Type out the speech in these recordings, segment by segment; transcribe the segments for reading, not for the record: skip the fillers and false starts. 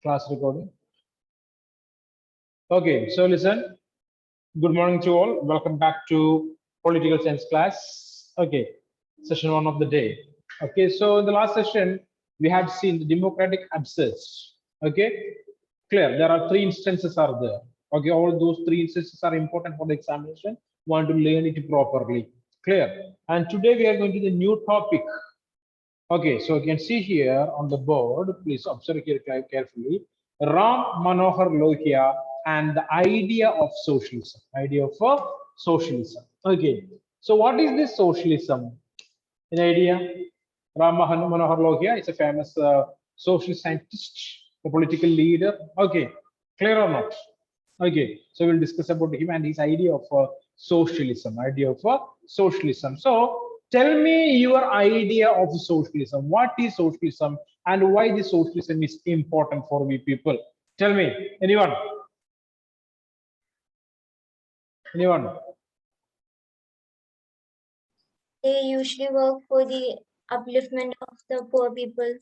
Class recording. Okay, so listen. Good morning to all. Welcome back to political science class. Okay, session one of the day. Okay, so in the last session, we had seen the democratic absurds. Okay, clear. There are three instances are there. Okay, all those three instances are important for the examination. Want to learn it properly. Clear. And today we are going to the new topic. Okay, so you can see here on the board, please observe here carefully, Ram Manohar Lohia and the idea of socialism. Idea of socialism. Okay, so what is this socialism? An idea? Ram Manohar Lohia is a famous social scientist, a political leader. Okay, clear or not? Okay, so we'll discuss about him and his idea of socialism. Idea of socialism. So tell me your idea of socialism. What is socialism and why the socialism is important for we people? Tell me, anyone? Anyone? They usually work for the upliftment of the poor people.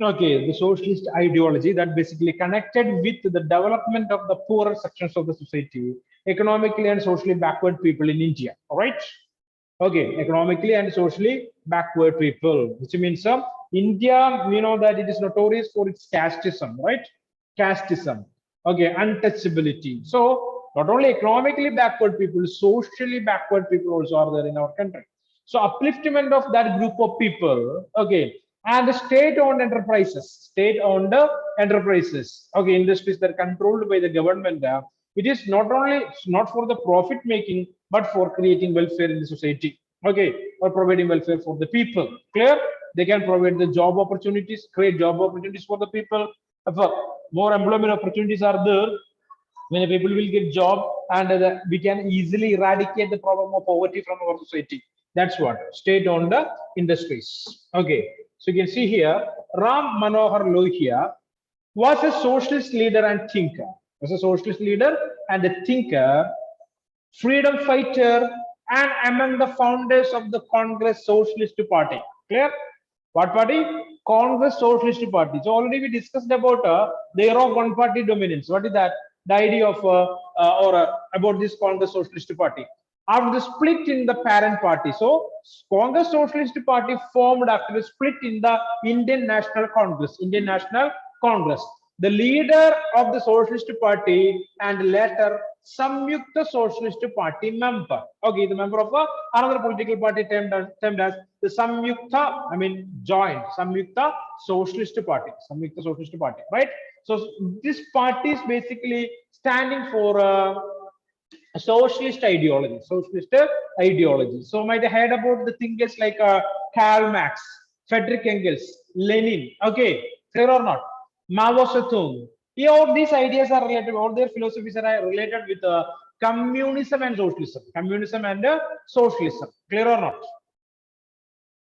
Okay, the socialist ideology that basically connected with the development of the poorer sections of the society, economically and socially backward people in India. All right. Okay, economically and socially backward people, which means India, we know that it is notorious for its casteism, right? Casteism. Okay, untouchability. So not only economically backward people, socially backward people also are there in our country. So upliftment of that group of people, okay, and the state-owned enterprises, state-owned enterprises, okay, industries that are controlled by the government. It is not only not for the profit making, but for creating welfare in the society, okay, or providing welfare for the people. Clear? They can provide the job opportunities, create job opportunities for the people. More employment opportunities are there, when people will get job, and we can easily eradicate the problem of poverty from our society. That's what state-owned industries. Okay, so you can see here, Ram Manohar Lohia was a socialist leader and thinker. Was a socialist leader and a thinker, freedom fighter, and among the founders of the Congress Socialist Party. Clear? What party? Congress Socialist Party. So already we discussed about the era of one party dominance. What is that? The idea of about this Congress Socialist Party. After the split in the parent party, so Congress Socialist Party formed after the split in the Indian National Congress. Indian National Congress. The leader of the Socialist Party and later Samyukta Socialist Party member. Okay, the member of another political party termed as the Samyukta, I mean joined Samyukta Socialist Party. Samyukta Socialist Party, right? So this party is basically standing for socialist ideology. Socialist ideology. So might have heard about the thinkers like Karl Marx, Friedrich Engels, Lenin. Okay, clear or not? Mao Zedong. Yeah, all these ideas are related, all their philosophies are related with communism and socialism. Communism and socialism. Clear or not?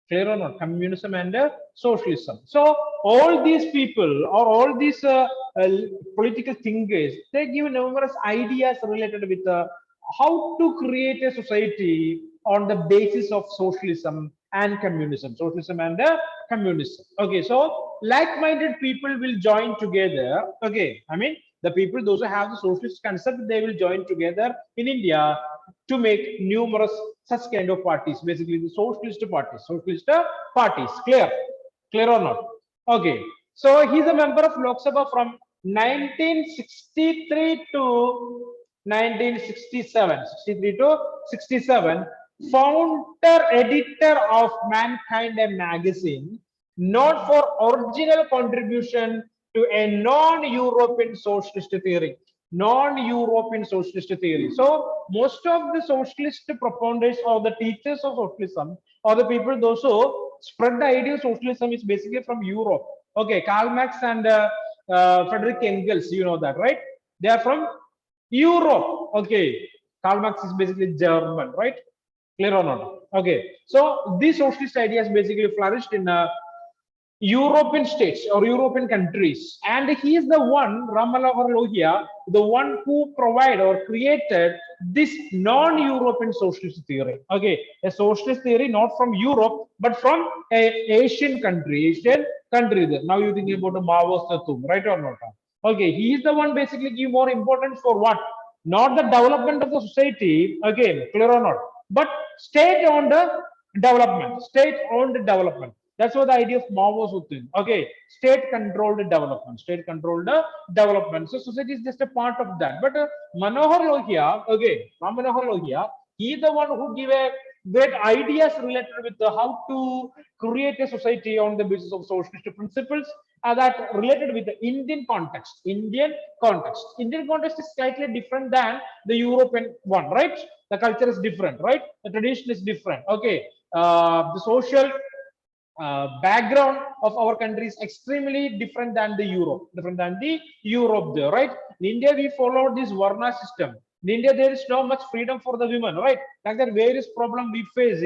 Clear or not? Communism and socialism. So all these people or all these political thinkers, they give numerous ideas related with how to create a society on the basis of socialism and communism. Socialism and communism. Okay, so like-minded people will join together. Okay, I mean the people, those who have the socialist concept, they will join together in India to make numerous such kind of parties, basically the socialist parties. Socialist parties. Clear? Clear or not? Okay, so he's a member of Lok Sabha from 1963 to 1967. 63 to 67. Founder editor of Mankind, a magazine known for original contribution to a non-European socialist theory. Non-European socialist theory. So most of the socialist proponents or the teachers of socialism or the people those who spread the idea of socialism is basically from Europe. Okay, Karl Marx and Friedrich Engels, you know that, right? They are from Europe. Okay, Karl Marx is basically German, right? Clear or not? Okay, so these socialist ideas basically flourished in European states or European countries, and he is the one, Ram Manohar Lohia, the one who provided or created this non-European socialist theory. Okay, a socialist theory not from Europe but from a Asian country, Asian country there. Now you think about the Mao's Tatum, right or not? Okay, he is the one basically give more importance for what? Not the development of the society, again, clear or not, but state-owned development, state-owned development. That's what the idea of Mao was within. Okay, state-controlled development, state-controlled development. So society is just a part of that. But Manohar Lohia, okay, Ram Manohar Lohia, he is the one who give a great ideas related with how to create a society on the basis of socialist principles that related with the Indian context. Indian context is slightly different than the European one, right? The culture is different, right? The tradition is different. Okay, the social background of our country is extremely different than the Europe there, right? In India, we follow this Varna system. In India, there is no much freedom for the women, right? Like that, various problem we faced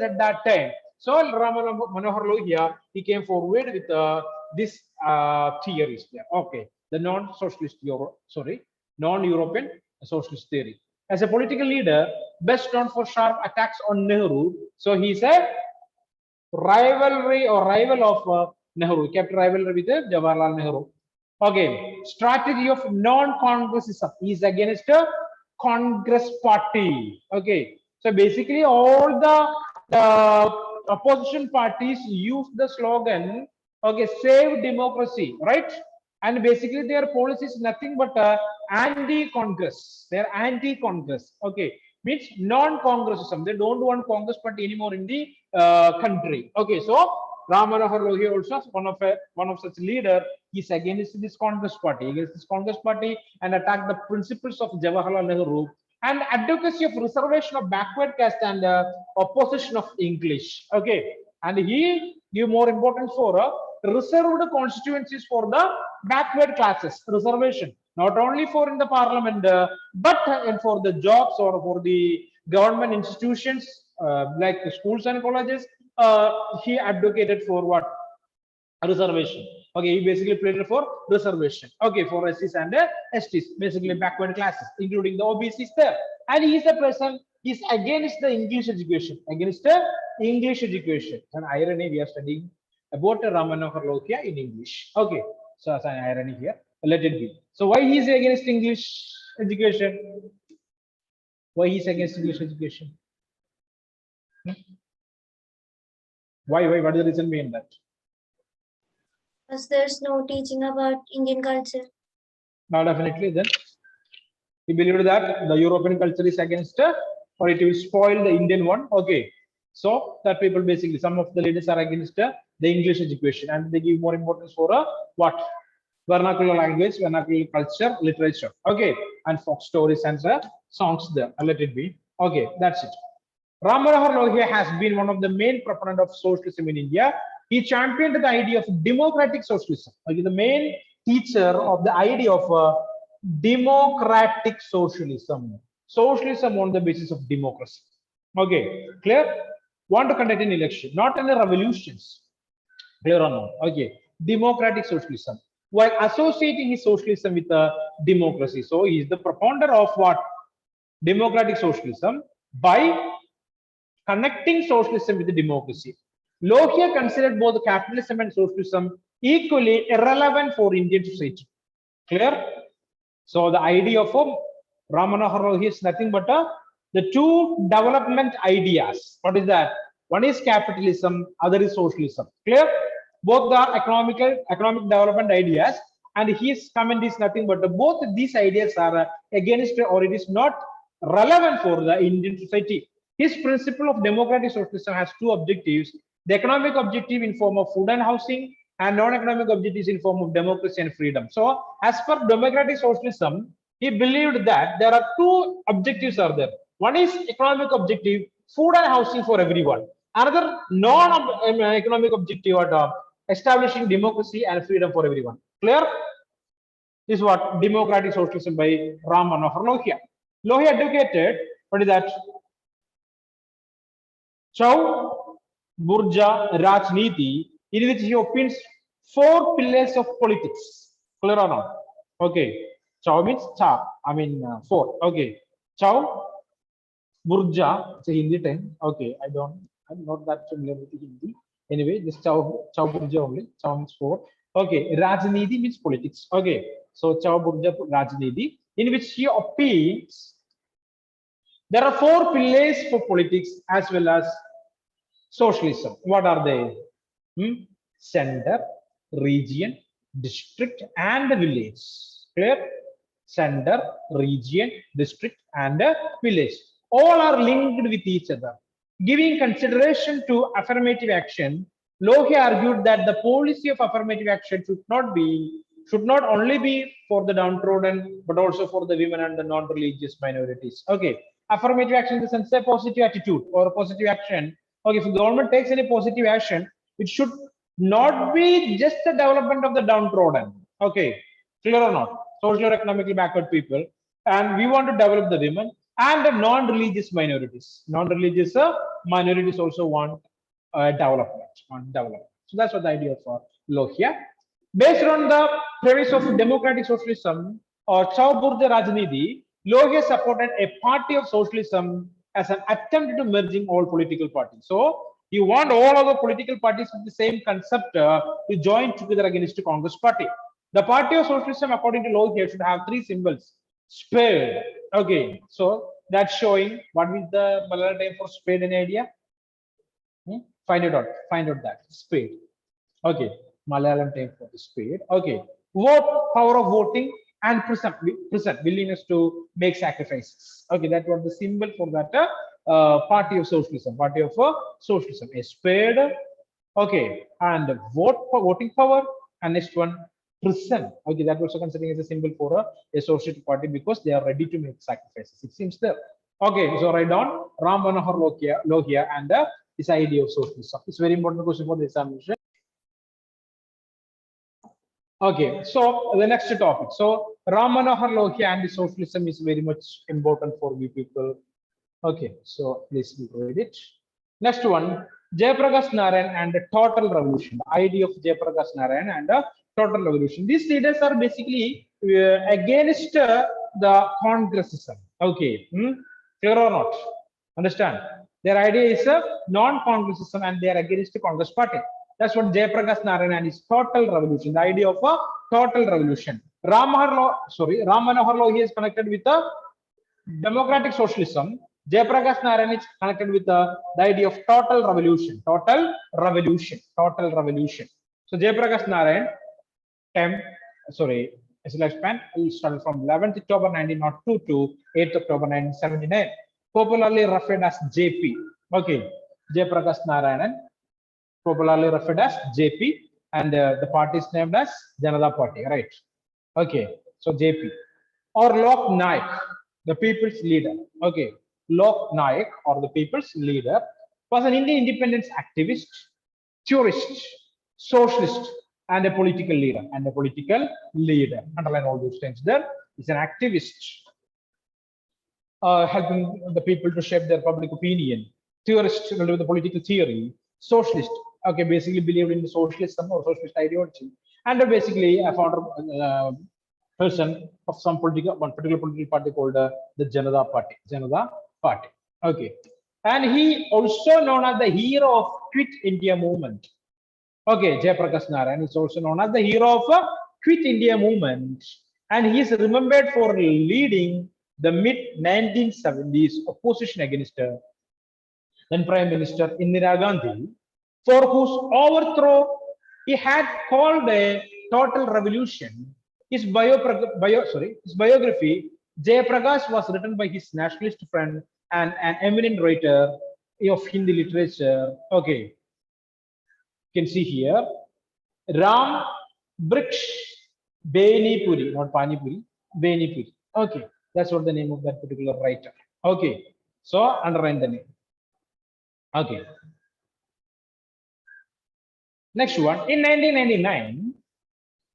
at that time. So Rama Manohar Lohia, he came forward with this theories there. Okay, the non-European socialist theory. As a political leader, best known for sharp attacks on Nehru, so he said rival of Nehru, kept rivalry with Jawaharlal Nehru. Okay, strategy of non-congressism is against a Congress party. Okay, so basically all the opposition parties use the slogan, okay, save democracy, right? And basically their policy is nothing but anti-Congress. They're anti-Congress. Okay, means non-Congressism. They don't want Congress party anymore in the country. Okay, so Ram Manohar Lohia also one of such leader is against this Congress party, and attack the principles of Jawaharlal Nehru and advocacy of reservation of backward caste and opposition of English. Okay, and he give more importance for reserved constituencies for the backward classes, reservation not only for in the parliament but for the jobs or for the government institutions like the schools and colleges. He advocated for what? Reservation. Okay, he basically played for reservation. Okay, for SCs and STs, basically backward classes, including the OBCs there. And he is the person, he's against the English education, against the English education. An irony, we are studying about Ram Manohar Lohia in English. Okay, so as an irony here, let it be. So why he is against English education? Why he is against English education? Why? What is the reason behind that? Because there's no teaching about Indian culture. Now, definitely, then he believed that the European culture is against or it will spoil the Indian one. Okay, so that people basically, some of the leaders are against the English education and they give more importance for what? Vernacular language, vernacular culture, literature. Okay, and folk stories and songs there. Let it be. Okay, that's it. Ram Manohar Lohia has been one of the main proponents of socialism in India. He championed the idea of democratic socialism. Okay, the main teacher of the idea of democratic socialism. Socialism on the basis of democracy. Okay, clear? Want to conduct an election, not any revolutions. Clear or not? Okay, democratic socialism. While associating his socialism with democracy, so he is the proponent of what? Democratic socialism by connecting socialism with the democracy. Lohia considered both capitalism and socialism equally irrelevant for Indian society. Clear? So the idea of Ram Manohar Lohia is nothing but the two development ideas. What is that? One is capitalism, other is socialism. Clear? Both are economic development ideas, and his comment is nothing but both these ideas are against or it is not relevant for the Indian society. His principle of democratic socialism has two objectives: the economic objective in form of food and housing, and non-economic objectives in form of democracy and freedom. So, as per democratic socialism, he believed that there are two objectives are there. One is economic objective, food and housing for everyone. Another non-economic objective are establishing democracy and freedom for everyone. Clear? This is what democratic socialism by Ram Manohar Lohia. Lohia advocated, what is that? Chow Burja Rajniti, in which he opines 4 pillars of politics. Clear or not? Okay. Chow means cha. I mean 4. Okay. Chow Burja. It's a Hindi term. Okay. I'm not that familiar with Hindi. Anyway, this Chow Burja only. Chow means four. Okay, Rajniti means politics. Okay, so Chow Burja Rajniti, in which he opines there are four pillars for politics as well as socialism. What are they? Center, region, district, and village. Clear? Center, region, district, and village. All are linked with each other. Giving consideration to affirmative action, Lohi argued that the policy of affirmative action should not only be for the downtrodden, but also for the women and the non-religious minorities. Okay, affirmative action in the sense a positive attitude or a positive action. Okay, if the government takes any positive action, it should not be just the development of the downtrodden. Okay, clear or not? Social or economically backward people, and we want to develop the women and the non-religious minorities. Non-religious minorities also want development. So that's what the idea of Lohia. Based on the premise of democratic socialism or Chow Burja Rajniti, Lohia supported a party of socialism as an attempt to merging all political parties. So you want all of the political parties with the same concept to join together against the Congress party. The party of socialism, according to Lohia, should have three symbols. Spade. Okay, so that's showing what is the Malayalam name for spade, any idea? Find it out. Find out that spade. Okay, Malayalam term for the spade. Okay, vote, power of voting, and present willingness to make sacrifices. Okay, that was the symbol for that party of socialism. Party of socialism. A spade. Okay, and vote for voting power. And next one, present. Okay, that also considering as a symbol for a socialist party because they are ready to make sacrifices. It seems there. Okay, so write down Ram Manohar Lohia and this idea of socialism. It's very important question for the examination. Okay, so the next topic. So Ram Manohar Lohia and the socialism is very much important for we people. Okay, so please read it. Next one, Jayaprakash Narayan and the total revolution. The idea of Jayaprakash Narayan and the total revolution. These leaders are basically against the Congressism. Okay, clear or not? Understand? Their idea is a non-Congressism and they are against the Congress party. That's what Jayaprakash Narayan and his total revolution. The idea of a total revolution. Ram Manohar Lohia is connected with the democratic socialism. Jayaprakash Narayan is connected with the idea of total revolution. Total revolution. Total revolution. So Jayaprakash Narayan, his lifespan started from 11th October 1902 to 8th October 1979. Popularly referred as JP. Okay, Jayaprakash Narayanan, popularly referred as JP, and the party is named as Janata Party, right? Okay, so JP or Lok Naik, the people's leader. Okay, Lok Naik or the people's leader was an Indian independence activist, tourist, socialist, and a political leader. Underline all those things. There is an activist. Helping the people to shape their public opinion. Theorist with the political theory. Socialist, okay, basically believed in the socialism or socialist ideology, and basically a founder person of one particular political party called the Janata Party. Janata Party. Okay, and he also known as the hero of Quit India movement. Okay, Jayaprakash Narayan is also known as the hero of Quit India movement, and he is remembered for leading the mid-1970s opposition against then Prime Minister Indira Gandhi, for whose overthrow he had called a total revolution. His biography, Jayaprakash, was written by his nationalist friend and an eminent writer of Hindi literature. Okay, you can see here, Ram Briksha Beni Puri, not Pani Puri, Beni Puri. Okay, that's what the name of that particular writer. Okay, so underline the name. Okay. Next one, in 1999,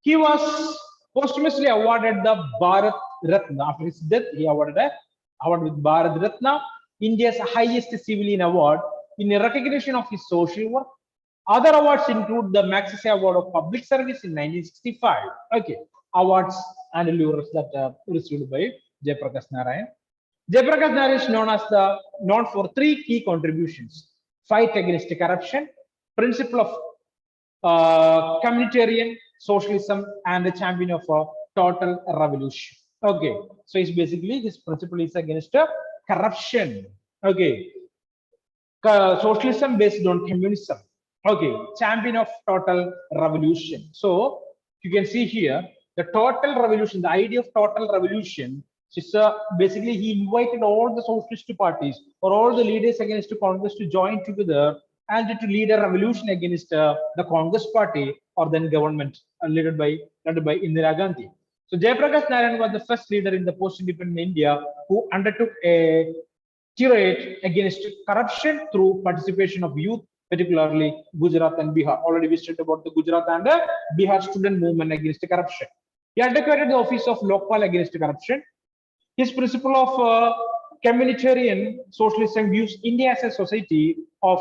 he was posthumously awarded the Bharat Ratna. After his death, he awarded a award with Bharat Ratna, India's highest civilian award, in recognition of his social work. Other awards include the Magsaysay Award of Public Service in 1965. Okay, awards and awards that received by Jayaprakash Narayan. Jayaprakash Narayan is known for three key contributions: fight against corruption, principle of communitarian socialism and a champion of a total revolution. Okay, so it's basically this principle is against corruption. Okay, socialism based on communism. Okay, champion of total revolution. So you can see here the total revolution, the idea of total revolution is basically he invited all the socialist parties or all the leaders against Congress to join together and to lead a revolution against the Congress party or then government led by Indira Gandhi. So Jayaprakash Narayan was the first leader in the post-independent India who undertook a tirade against corruption through participation of youth, particularly Gujarat and Bihar. Already we studied about the Gujarat and Bihar student movement against corruption. He advocated the office of Lokpal against corruption. His principle of communitarian socialism views India as a society of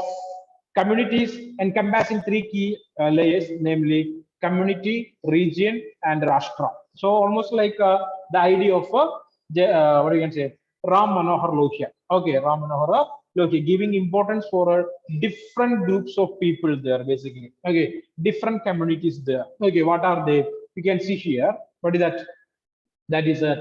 communities encompassing three key layers, namely community, region, and Rashtra. So almost like the idea of what do you can say, Ram Manohar Lohia. Okay, Ram Manohar Lohia, giving importance for different groups of people there, basically. Okay, different communities there. Okay, what are they? You can see here. What is that? That is a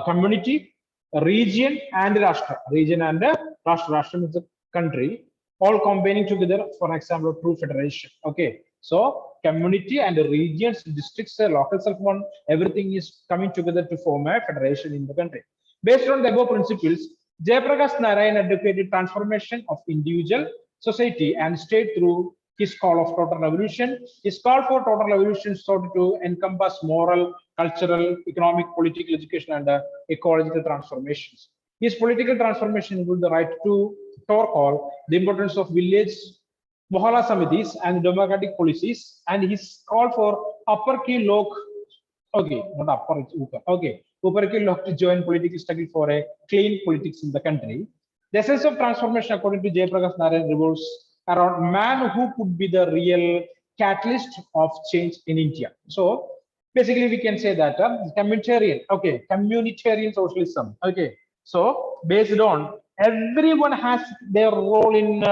community, a region, and Rashtra. Region and Rashtra. Rashtra is a country, all combining together for example, true federation. Okay, so community and regions, districts, local self-government, everything is coming together to form a federation in the country. Based on the above principles, Jayaprakash Narayan advocated transformation of individual, society, and state through his call of total revolution. His call for total revolution sought to encompass moral, cultural, economic, political, education, and ecological transformations. His political transformation include the right to call, the importance of village Mohalla Samitis and democratic policies, and his call for upper key lok, okay, not upper, it's upper, okay, upper key lok to join political struggle for a clean politics in the country. The essence of transformation, according to Jayaprakash Narayan, revolves around man who could be the real catalyst of change in India. So basically, we can say that communitarian, okay, communitarian socialism, okay. So based on everyone has their role in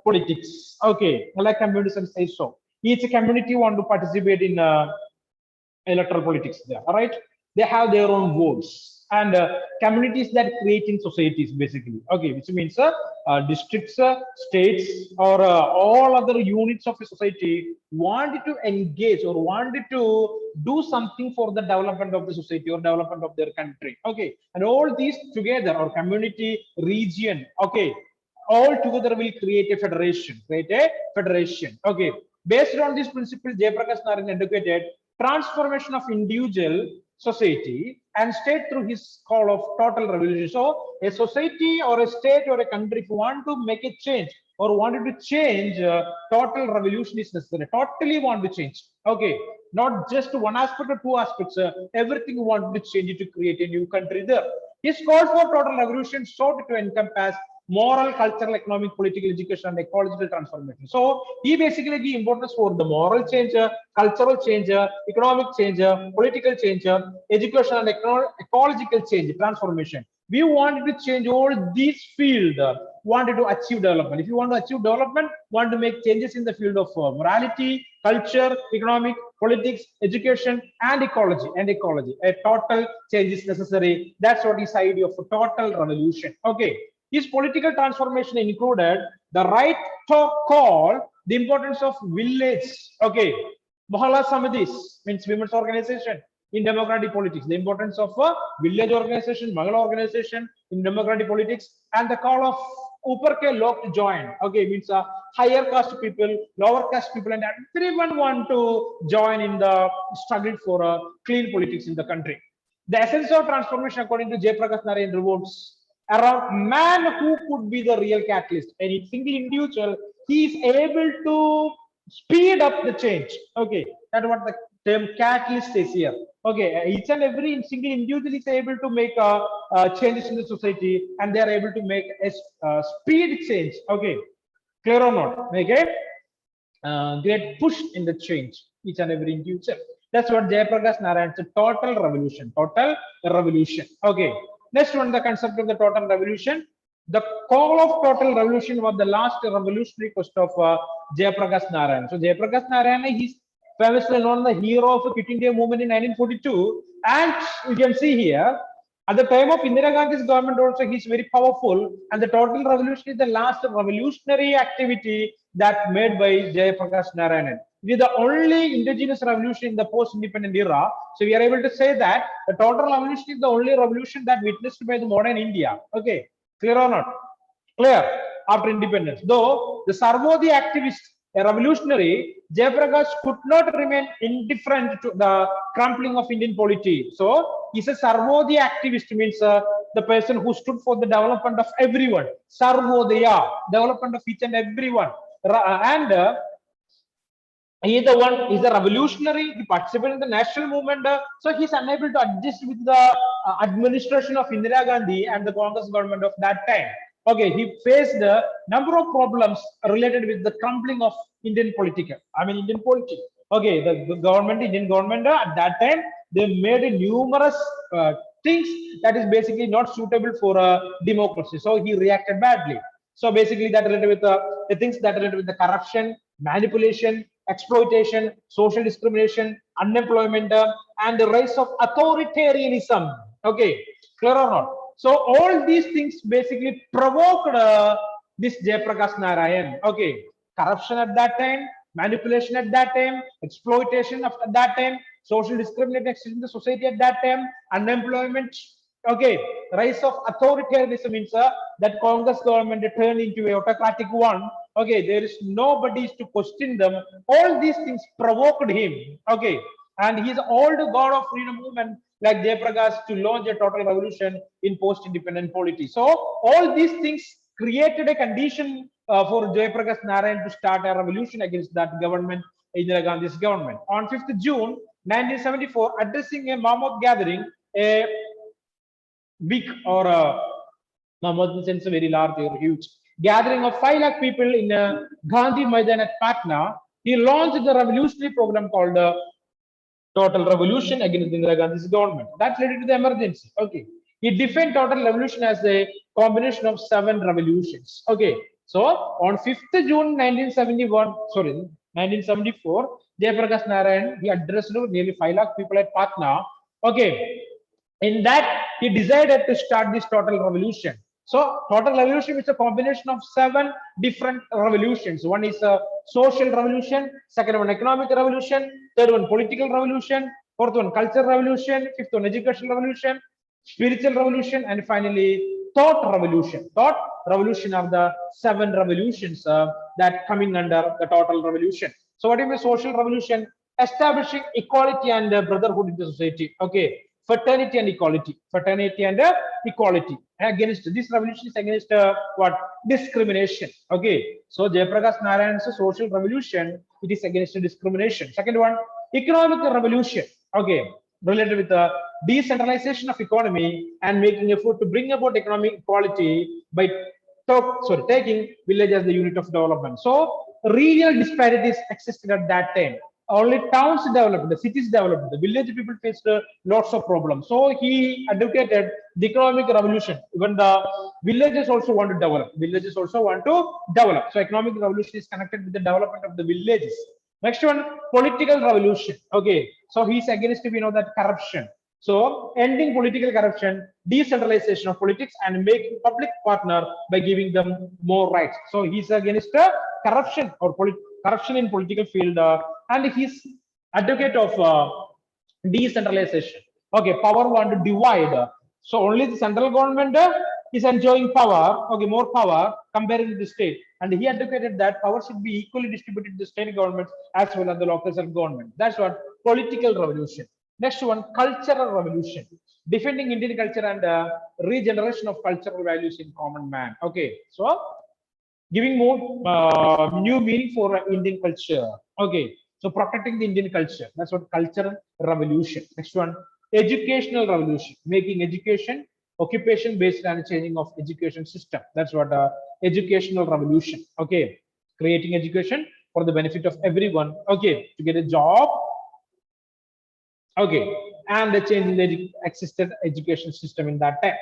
politics, okay, like communism says so. Each community want to participate in electoral politics there, all right? They have their own votes and communities that creating societies basically, okay, which means districts, states, or all other units of a society wanted to engage or wanted to do something for the development of the society or development of their country, okay, and all these together or community, region, okay, all together will create a federation, okay. Based on this principle, Jayaprakash Narayan advocated transformation of individual, society, and state through his call of total revolution. So a society or a state or a country, if you want to make a change or wanted to change, total revolution is necessary. Totally want to change. Okay, not just one aspect or two aspects. Everything you want to change it to create a new country there. His call for total revolution sought to encompass moral, cultural, economic, political, education, and ecological transformation. So he basically give importance for the moral change, cultural change, economic change, political change, education, and ecological change, transformation. We wanted to change all these fields, wanted to achieve development. If you want to achieve development, want to make changes in the field of morality, culture, economic, politics, education, and ecology. A total change is necessary. That's what is idea of a total revolution. Okay. His political transformation included the right to call, the importance of village, okay, Mohalla Samitis means women's organization in democratic politics, the importance of a village organization, Mahila organization in democratic politics, and the call of Upar ke lok to join, okay, means higher caste people, lower caste people, and everyone want to join in the struggle for clean politics in the country. The essence of transformation, according to Jayaprakash Narayan, revolves around man who could be the real catalyst. Any single individual, he is able to speed up the change. Okay, that's what the term catalyst is here. Okay, each and every single individual is able to make changes in the society, and they are able to make a speed change. Okay, clear or not? Make a great push in the change, each and every individual. That's what Jayaprakash Narayan said, total revolution, total revolution. Okay. Next one, the concept of the total revolution. The call of total revolution was the last revolutionary quest of Jayaprakash Narayan. So Jayaprakash Narayan is famously known as the hero of the Quit India movement in 1942. And you can see here, at the time of Indira Gandhi's government also, he is very powerful. And the total revolution is the last revolutionary activity that made by Jayaprakash Narayan. It is the only indigenous revolution in the post-independent era. So we are able to say that the total revolution is the only revolution that witnessed by the modern India. Okay. Clear or not? Clear. After independence. Though the Sarvodhi activist, a revolutionary, Jayaprakash could not remain indifferent to the crumpling of Indian polity. So he's a Sarvodhi activist, means the person who stood for the development of everyone. Sarvodaya, development of each and everyone. And he is the one, he's a revolutionary, he participated in the national movement, so he's unable to adjust with the administration of Indira Gandhi and the Congress government of that time. Okay, he faced a number of problems related with the crumbling of Indian Indian politics. Okay, the government, Indian government at that time, they made numerous things that is basically not suitable for democracy. So he reacted badly. So basically that related with the things that related with the corruption, manipulation, exploitation, social discrimination, unemployment, and the rise of authoritarianism. Okay, clear or not? So all these things basically provoked this Jayaprakash Narayan. Okay, corruption at that time, manipulation at that time, exploitation at that time, social discrimination in the society at that time, unemployment. Okay, rise of authoritarianism means that Congress government turned into a autocratic one. Okay, there is nobody to question them. All these things provoked him. Okay, and he's all the god of freedom movement like Jayaprakash to launch a total revolution in post-independent politics. So all these things created a condition for Jayaprakash Narayan to start a revolution against that government, Indira Gandhi's government. On 5th June 1974, addressing a Mammoth gathering, a big or a Mammoth in the sense a very large or huge gathering of 5 lakh people in Gandhi Maidan at Patna, he launched the revolutionary program called Total Revolution against Indira Gandhi's government. That led to the emergency. Okay. He defined total revolution as a combination of 7 revolutions. Okay. So on 5th June 1974, Jayaprakash Narayan, he addressed nearly 5 lakh people at Patna. Okay. In that, he decided to start this total revolution. So total revolution is a combination of 7 different revolutions. One is a social revolution, second one economic revolution, third one political revolution, fourth one cultural revolution, fifth one educational revolution, spiritual revolution, and finally thought revolution. Thought revolution are the 7 revolutions that coming under the total revolution. So what is the social revolution? Establishing equality and brotherhood in the society. Okay, fraternity and equality, against this revolution is against what? Discrimination. Okay, so Jayaprakash Narayan's social revolution, it is against discrimination. Second one, economic revolution. Okay, related with the decentralization of economy and making effort to bring about economic equality by taking village as the unit of development. So regional disparities existed at that time. Only towns developed, the cities developed, the village people faced lots of problems. So he advocated the economic revolution. Even the villages also want to develop. Villages also want to develop. So economic revolution is connected with the development of the villages. Next one, political revolution. Okay, so he's against that corruption. So ending political corruption, decentralization of politics, and making public partner by giving them more rights. So he's against corruption or corruption in political field, and he's advocate of decentralization. Okay, power want to divide. So only the central government is enjoying power. Okay, more power compared to the state, and he advocated that power should be equally distributed to the state governments as well as the local self-government. That's what political revolution. Next one, cultural revolution, defending Indian culture and regeneration of cultural values in common man. Okay, so giving more new meaning for Indian culture. Okay, so protecting the Indian culture. That's what cultural revolution. Next one, educational revolution, making education occupation based and changing of education system. That's what educational revolution. Okay, creating education for the benefit of everyone. Okay, to get a job. Okay, and the change in the existed education system in that time.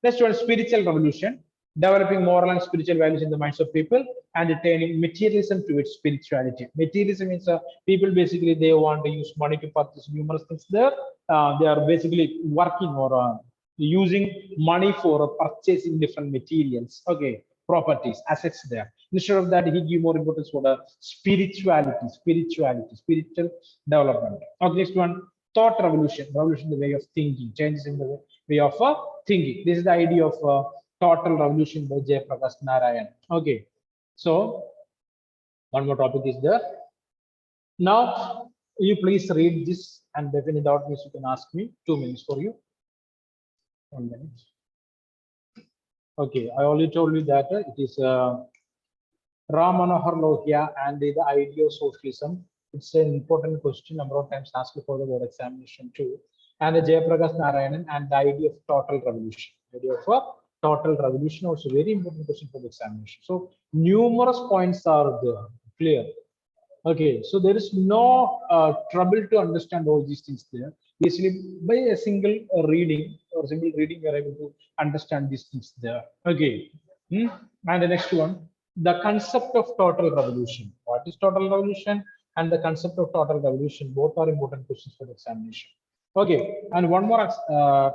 Next one, spiritual revolution, developing moral and spiritual values in the minds of people, and turning materialism to its spirituality. Materialism means people basically they want to use money to purchase numerous things there. They are basically working or using money for purchasing different materials, okay, properties, assets there. Instead of that, he give more importance for the spiritual development. Okay, next one, thought revolution. Revolution, the way of thinking, changes in the way of thinking. This is the idea of total revolution by Jayaprakash Narayan. Okay, so one more topic is there. Now, you please read this, and if any doubt, you can ask me. 2 minutes for you. 1 minute. Okay, I already told you that it is Ram Manohar Lohia and the idea of socialism. It's an important question, number of times asked for the board examination too. And the Jayaprakash Narayanan and the idea of total revolution. The idea of a total revolution also very important question for the examination. So numerous points are there, clear. Okay, so there is no trouble to understand all these things there. Basically, by a single reading or single reading, you are able to understand these things there. Okay, and the next one, the concept of total revolution. What is total revolution and the concept of total revolution? Both are important questions for the examination. Okay, and one more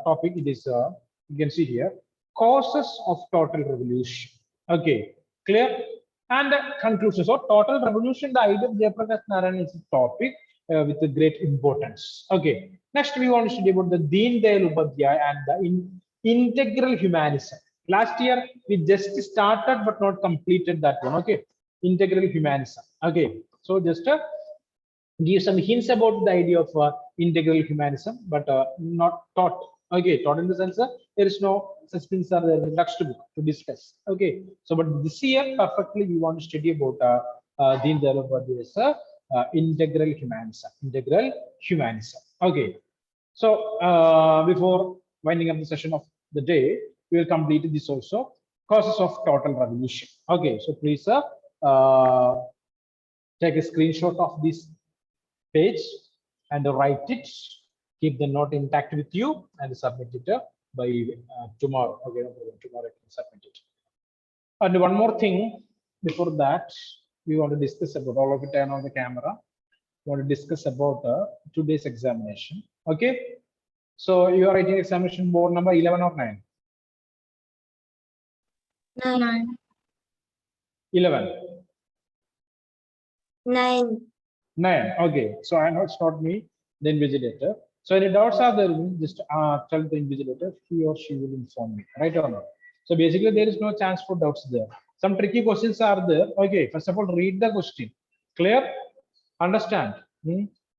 topic. It is you can see here causes of total revolution. Okay, clear. And the conclusion. So total revolution, the idea of Jayaprakash Narayan is a topic with a great importance. Okay. Next, we want to study about the Deen Dayal Upadhyaya and the integral humanism. Last year, we just started but not completed that one. Okay. Integral humanism. Okay. So just give some hints about the idea of integral humanism, but not taught. Okay, taught in the sense there is no such things are there in the textbook to discuss. Okay, so but this year perfectly we want to study about Deen Dayal Upadhyay's integral humanism. Integral humanism. Okay, so before winding up the session of the day, we will complete this also. Causes of total revolution. Okay, so please take a screenshot of this page and write it. Keep the note intact with you and submit it by tomorrow. Okay, tomorrow I can submit it. And one more thing before that, we want to discuss about, all of you turn on the camera. We want to discuss about today's examination. Okay, so you are writing examination board number 11 or 9? 9. 11. 9. 9. Okay, so I know it's not me, the invigilator. So any doubts are there, just tell the invigilator, he or she will inform me, right or not. So basically there is no chance for doubts there. Some tricky questions are there. Okay, first of all, read the question. Clear? Understand?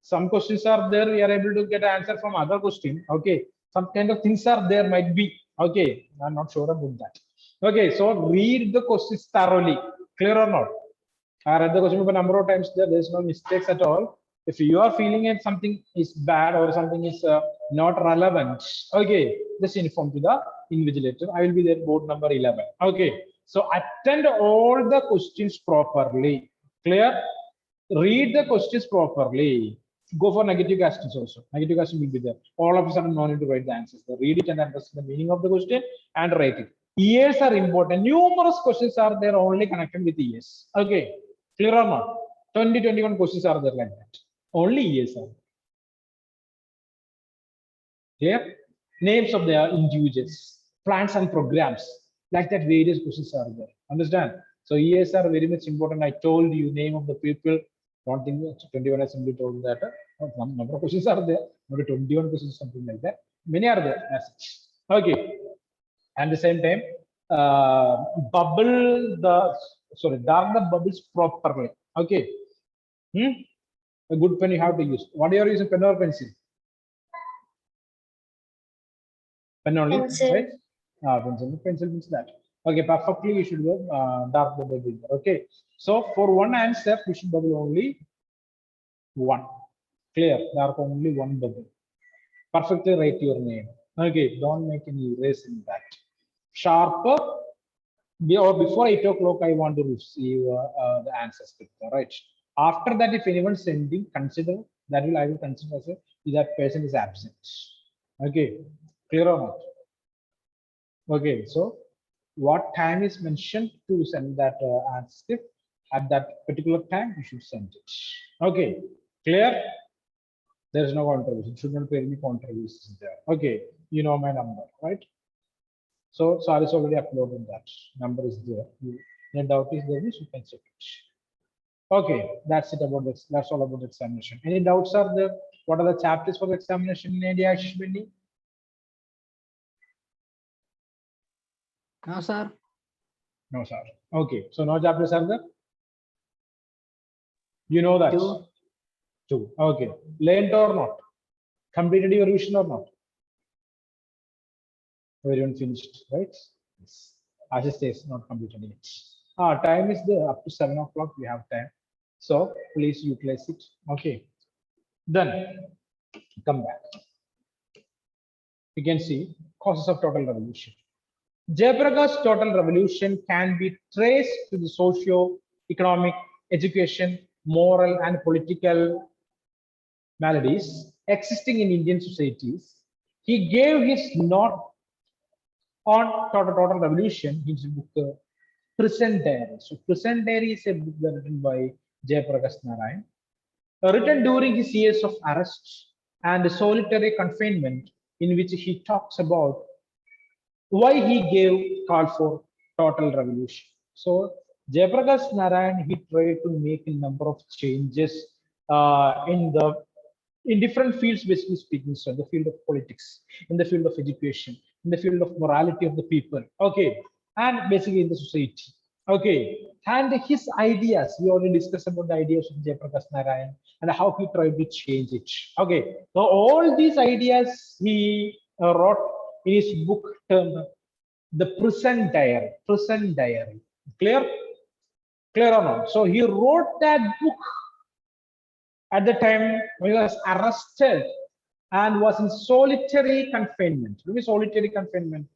Some questions are there, we are able to get an answer from other question. Okay, some kind of things are there, might be. Okay, I'm not sure about that. Okay, so read the questions thoroughly. Clear or not? I read the question a number of times there is no mistakes at all. If you are feeling it something is bad or something is not relevant, okay, just inform to the invigilator. I will be there board number 11. Okay, so attend all the questions properly. Clear? Read the questions properly. Go for negative questions also. Negative question will be there. All of a sudden, no need to write the answers. So read it and understand the meaning of the question and write it. Years are important. Numerous questions are there only connected with years. Okay, clear or not? 21 questions are there like that. Only years are there. Names of the individuals, plans and programs, like that various questions are there. Understand? So years are very much important. I told you name of the people. Don't think 21 I simply told that. Number of questions are there. Maybe 21 questions, something like that. Many are there as such. Okay. And the same time, dark the bubbles properly. Okay. A good pen you have to use. What are you using, pen or pencil? Pen only, Pencil. right? Pencil. Pencil means that. Okay, perfectly you should go dark the bubble. Okay. So for one answer, we should bubble only one. Clear? Dark only one bubble. Perfectly write your name. Okay, don't make any erase in that. Sharp or before 8 o'clock, I want to receive the answers. Right. After that, if anyone sending, consider that I will consider as that person is absent. Okay, clear or not? Okay, so what time is mentioned to send that answer. At that particular time, you should send it. Okay, clear? There is no contribution. Should not pay any contributions there. Okay, you know my number, right? So sorry, is already uploaded that. Number is there. Any doubt is there, you can check it. Okay, that's it about this. That's all about the examination. Any doubts are there? What are the chapters for the examination in India, Ashwini? No, sir. No, sir. Okay, so no chapters are there? You know that? Two. Two. Okay. Learned or not? Completed your revision or not? Everyone finished, right? Yes. As it says, not completed yet. Time is there up to 7 o'clock. We have time. So please utilize it. Okay. Then come back. You can see causes of total revolution. Jayapraka's total revolution can be traced to the socio-economic, education, moral, and political maladies existing in Indian societies. He gave his note on total revolution in his book Present Diary. So Present Diary is a book written by Jayaprakash Narayan, written during his years of arrest and solitary confinement, in which he talks about why he gave call for total revolution. So Jayaprakash Narayan, he tried to make a number of changes in different fields, basically speaking. So in the field of politics, in the field of education, in the field of morality of the people. Okay, and basically in the society. Okay, and his ideas, we already discussed about the ideas of Jayaprakash Narayan and how he tried to change it. Okay, so all these ideas he wrote in his book termed the Present Diary. Present Diary. Clear? Clear or not? So he wrote that book at the time when he was arrested and was in solitary confinement. What is solitary confinement?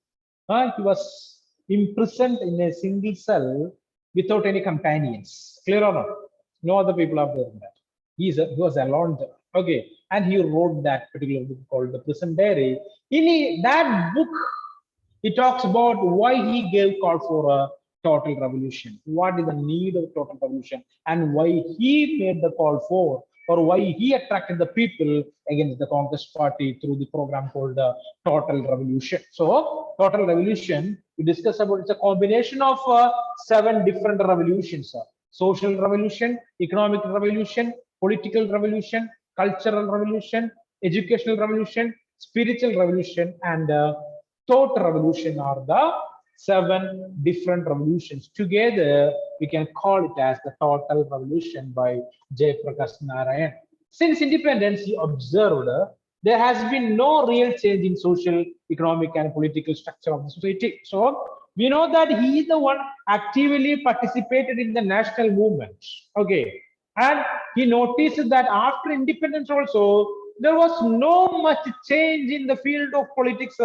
He was imprisoned in a single cell without any companions. Clear or not? No other people are there in that. He was alone there. Okay, and he wrote that particular book called the Present Diary. In that book, he talks about why he gave call for a total revolution. What is the need of total revolution, and why he made the call for, or why he attracted the people against the Congress party through the program called the Total Revolution. So, Total Revolution, we discussed about it's a combination of 7 different revolutions: social revolution, economic revolution, political revolution, cultural revolution, educational revolution, spiritual revolution, and thought revolution are the 7 different revolutions. Together, we can call it as the total revolution by Jayaprakash Narayan. Since independence, he observed there has been no real change in social, economic, and political structure of the society. So we know that he is the one actively participated in the national movement. Okay, and he noticed that after independence also there was no much change in the field of politics,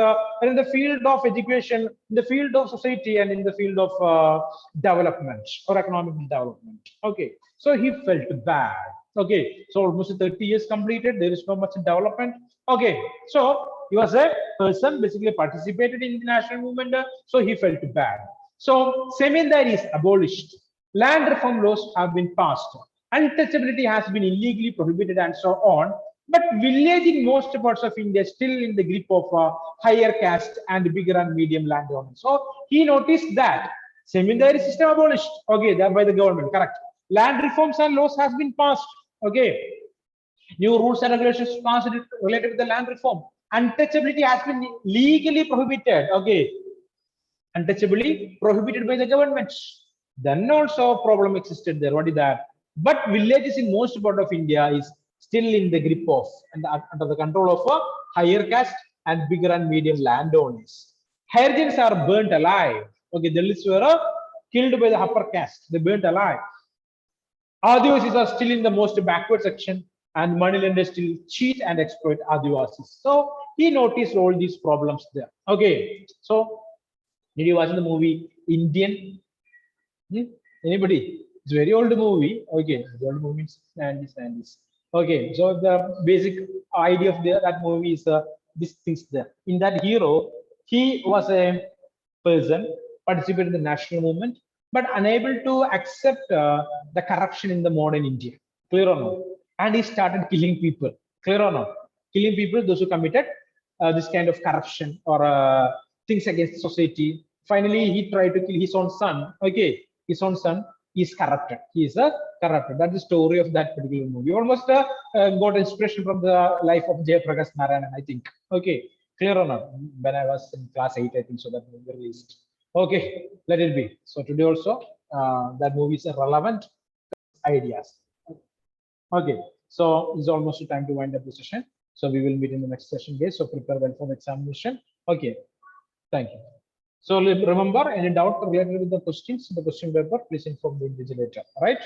in the field of education, in the field of society, and in the field of development or economic development. Okay, so he felt bad. Okay, so almost 30 years completed, there is no much development. Okay, so he was a person basically participated in the national movement, so he felt bad. So semindari is abolished, land reform laws have been passed, untouchability has been illegally prohibited, and so on. But village in most parts of India is still in the grip of higher caste and bigger and medium landowners. So he noticed that semindari system abolished, okay, there by the government, correct. Land reforms and laws has been passed, okay. New rules and regulations passed related to the land reform. Untouchability has been legally prohibited, okay. Untouchably prohibited by the government. Then also a problem existed there. What is that? But villages in most part of India is still in the grip of and under the control of a higher caste and bigger and medium landowners. Harijans are burnt alive. Okay, the Dalits were killed by the upper caste. They burnt alive. Adivasis are still in the most backward section, and moneylenders still cheat and exploit Adivasis. So he noticed all these problems there. Okay, so did you watch the movie Indian? Anybody? It's a very old movie. Okay, the old movie is 90s. Okay, so the basic idea of that movie is these things there. In that hero, he was a person participate in the national movement, but unable to accept the corruption in the modern India. Clear or not? And he started killing people. Clear or not? Killing people, those who committed this kind of corruption or things against society. Finally, he tried to kill his own son. Okay, his own son is corrupted. He is a corrupted. That's the story of that particular movie. Almost got inspiration from the life of Jayaprakash Narayanan, I think. Okay, clear or not? When I was in class 8, I think so that movie released. Okay, let it be. So today also, that movie is relevant ideas. Okay, so it's almost time to wind up the session. So we will meet in the next session, guys. So prepare well for the examination. Okay, thank you. So remember, any doubt related with the questions, the question paper, please inform the invigilator. Right?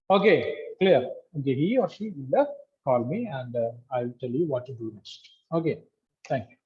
Okay, clear. Okay, he or she will call me and I'll tell you what to do next. Okay, thank you.